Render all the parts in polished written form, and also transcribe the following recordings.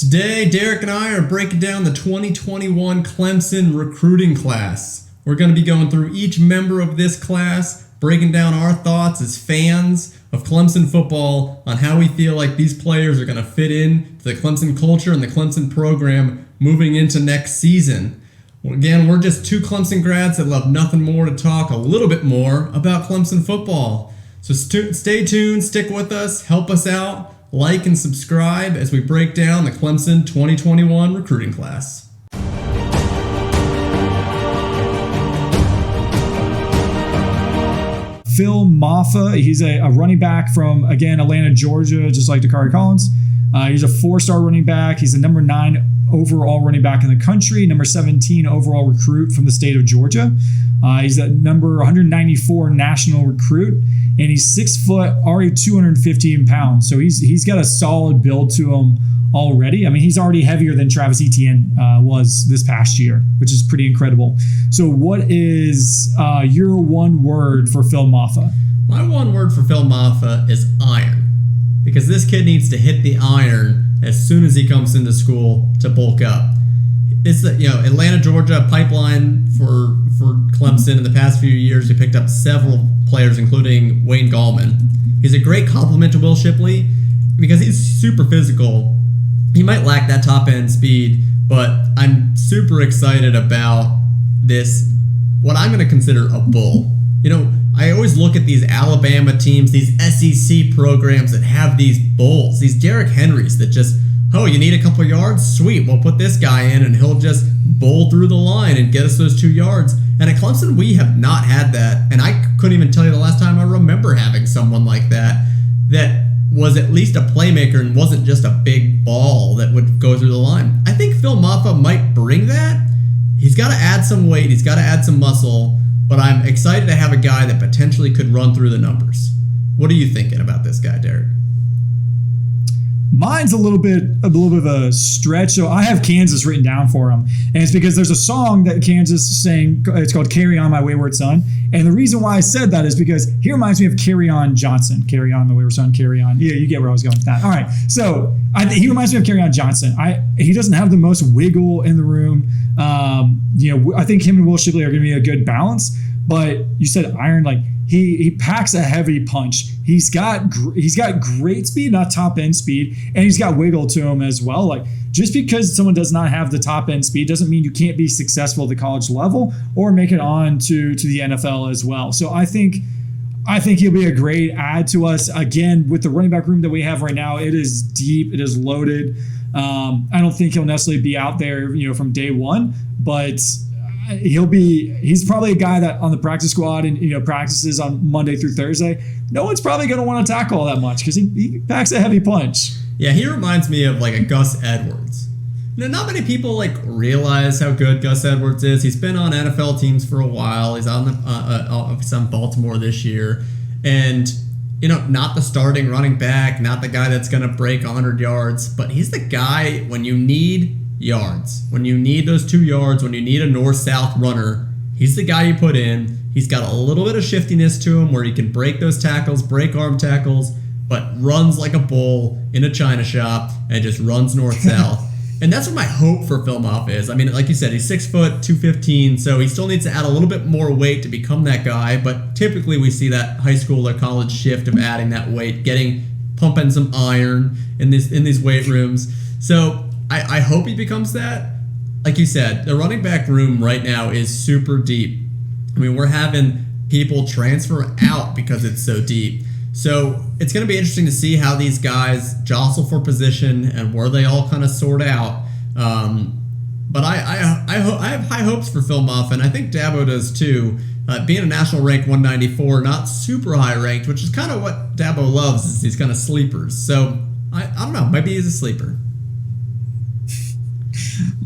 Today, Derek and I are breaking down the 2021 Clemson recruiting class. We're going to be going through each member of this class, breaking down our thoughts as fans of Clemson football on how we feel like these players are going to fit in to the Clemson culture and the Clemson program moving into next season. Well, again, we're just two Clemson grads that love nothing more to talk a little bit more about Clemson football. So stay tuned, stick with us, help us out, like and subscribe as we break down the Clemson 2021 recruiting class. Phil Mafah, he's a running back from, again, Atlanta, Georgia, just like Dakari Collins. He's a four-star running back. He's the number 9 overall running back in the country, number 17 overall recruit from the state of Georgia. He's a number 194 national recruit, and he's 6 foot, already 215 pounds. So he's got a solid build to him already. I mean, he's already heavier than Travis Etienne was this past year, which is pretty incredible. So what is your one word for Phil Mafah? My one word for Phil Mafah is iron, because this kid needs to hit the iron as soon as he comes into school to bulk up. It's the Atlanta, Georgia pipeline for Clemson in the past few years. He picked up several players, including Wayne Gallman. He's a great complement to Will Shipley because he's super physical. He might lack that top end speed, but I'm super excited about this, what I'm going to consider a bull. I always look at these Alabama teams, these SEC programs that have these bulls, these Derrick Henrys that just, you need a couple yards? Sweet, we'll put this guy in and he'll just bull through the line and get us those 2 yards. And at Clemson, we have not had that. And I couldn't even tell you the last time I remember having someone like that was at least a playmaker and wasn't just a big ball that would go through the line. I think Phil Mafah might bring that. He's got to add some weight. He's got to add some muscle. But I'm excited to have a guy that potentially could run through the numbers. What are you thinking about this guy, Derek? Mine's a little bit of a stretch. So I have Kansas written down for him. And it's because there's a song that Kansas sang. It's called Carry On My Wayward Son. And the reason why I said that is because he reminds me of Carry On Johnson. Carry On My Wayward Son, Carry On. Yeah, you get where I was going with that. All right. So he reminds me of Carry On Johnson. He doesn't have the most wiggle in the room. I think him and Will Shipley are going to be a good balance. But you said iron, like he packs a heavy punch. He's got great speed, not top end speed, and he's got wiggle to him as well. Like just because someone does not have the top end speed doesn't mean you can't be successful at the college level or make it on to the NFL as well. So I think he'll be a great add to us. Again, with the running back room that we have right now, it is deep, it is loaded. I don't think he'll necessarily be out there, from day one, but he's probably a guy that on the practice squad and practices on Monday through Thursday. No one's probably going to want to tackle all that much because he packs a heavy punch. Yeah, he reminds me of like a Gus Edwards. Not many people realize how good Gus Edwards is. He's been on NFL teams for a while. He's on Baltimore this year, and not the starting running back, not the guy that's going to break 100 yards, but he's the guy when you need yards. When you need those 2 yards, when you need a north-south runner, he's the guy you put in. He's got a little bit of shiftiness to him where he can break those tackles, break arm tackles, but runs like a bull in a china shop and just runs north-south. And that's what my hope for Phil Mafah is. I mean, like you said, he's 6 foot, 215, so he still needs to add a little bit more weight to become that guy, but typically we see that high school or college shift of adding that weight, pumping some iron in these weight rooms. So I hope he becomes that. Like you said, the running back room right now is super deep. I mean, we're having people transfer out because it's so deep. So it's going to be interesting to see how these guys jostle for position and where they all kind of sort out. But I have high hopes for Phil Mafah, and I think Dabo does too. Being a national rank 194, not super high ranked, which is kind of what Dabo loves, is these kind of sleepers. So I don't know, maybe he's a sleeper.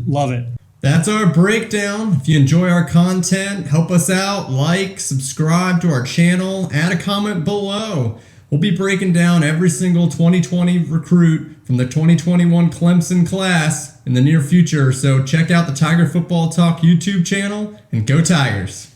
Love it. That's our breakdown. If you enjoy our content, help us out, like, subscribe to our channel, add a comment below. We'll be breaking down every single 2020 recruit from the 2021 Clemson class in the near future. So check out the Tiger Football Talk YouTube channel and go Tigers.